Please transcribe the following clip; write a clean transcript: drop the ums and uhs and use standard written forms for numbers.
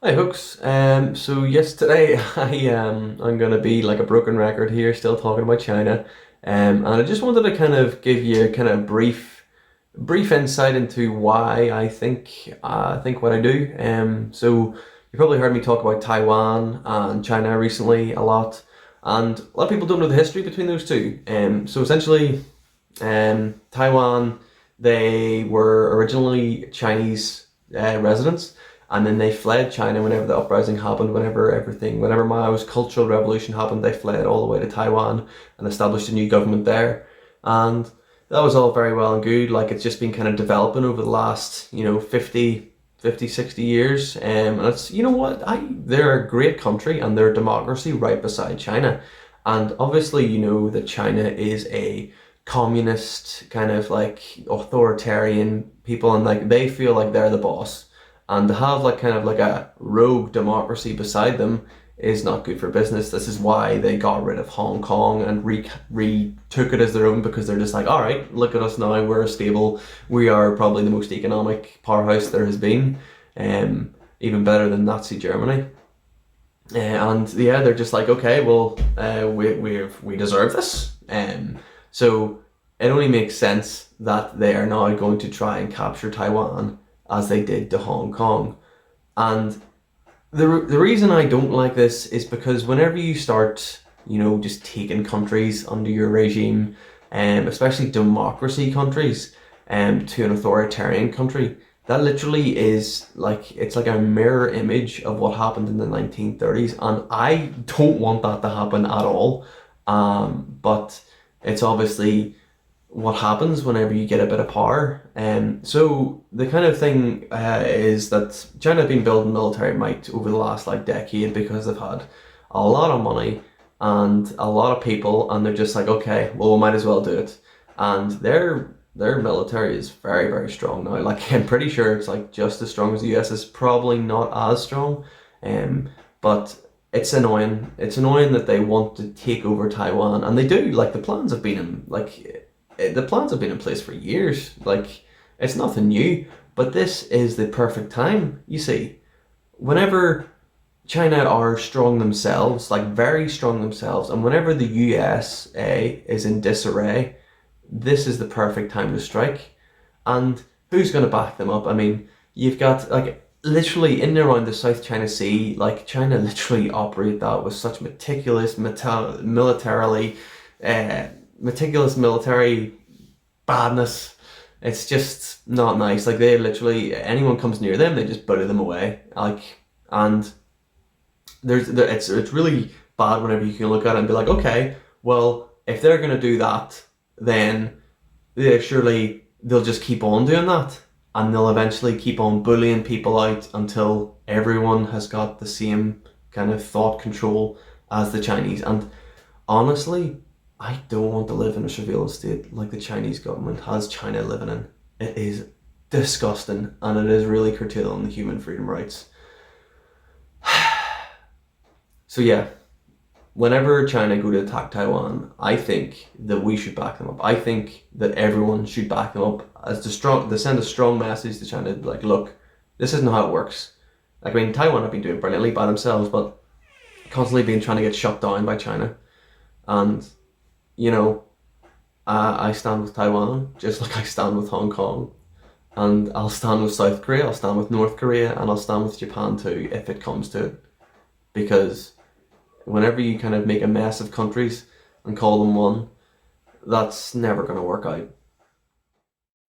Hi Hooks. So yes, today I'm gonna be like a broken record here, still talking about China. And I just wanted to kind of give you kind of brief insight into why I think what I do. So you probably heard me talk about Taiwan and China recently a lot, and a lot of people don't know the history between those two. So essentially, Taiwan, they were originally Chinese residents, and then they fled China whenever the uprising happened, whenever Mao's Cultural Revolution happened, they fled all the way to Taiwan and established a new government there. And that was all very well and good. Like it's just been kind of developing over the last, 60 years. And it's, you know what, they're a great country and they're a democracy right beside China. And obviously, you know that China is a communist kind of like authoritarian people, and like they feel like they're the boss, and to have like kind of like a rogue democracy beside them is not good for business. This is why they got rid of Hong Kong and retook it as their own, because they're just like, all right, look at us now, we're stable, we are probably the most economic powerhouse there has been, even better than Nazi Germany. And yeah, they're just like, okay, well, we deserve this. So it only makes sense that they are now going to try and capture Taiwan as they did to Hong Kong. And the reason I don't like this is because whenever you start, just taking countries under your regime, especially democracy countries, to an authoritarian country, that literally is like, it's like a mirror image of what happened in the 1930s, and I don't want that to happen at all. But it's obviously what happens whenever you get a bit of power. So the kind of thing is that China have been building military might over the last like decade because they've had a lot of money and a lot of people, and they're just like, okay, well, we might as well do it. And their military is very, very strong now. Like I'm pretty sure it's like just as strong as the US. Is probably not as strong, but it's annoying. It's annoying that they want to take over Taiwan, and they do. Like the plans have been in place for years. Like it's nothing new, but this is the perfect time. You see, whenever China are strong themselves, like very strong themselves, and whenever the USA is in disarray, this is the perfect time to strike. And who's going to back them up? I mean, you've got like literally in and around the South China Sea, like China literally operate that with such uh, meticulous military badness. It's just not nice. Like they literally, anyone comes near them, they just bury them away. Like, and it's really bad whenever you can look at it and be like, okay, well, if they're gonna do that, then they'll just keep on doing that, and they'll eventually keep on bullying people out until everyone has got the same kind of thought control as the Chinese. And honestly, I don't want to live in a surveillance state like the Chinese government has China living in. It is disgusting, and it is really curtailing the human freedom rights. So yeah, whenever China go to attack Taiwan, I think that we should back them up. I think that everyone should back them up as to send a strong message to China, like, look, this isn't how it works. Like, I mean, Taiwan have been doing brilliantly by themselves, but constantly being trying to get shut down by China. And, you know, I stand with Taiwan, just like I stand with Hong Kong. And I'll stand with South Korea, I'll stand with North Korea, and I'll stand with Japan too, if it comes to it. Because whenever you kind of make a mess of countries and call them one, that's never going to work out.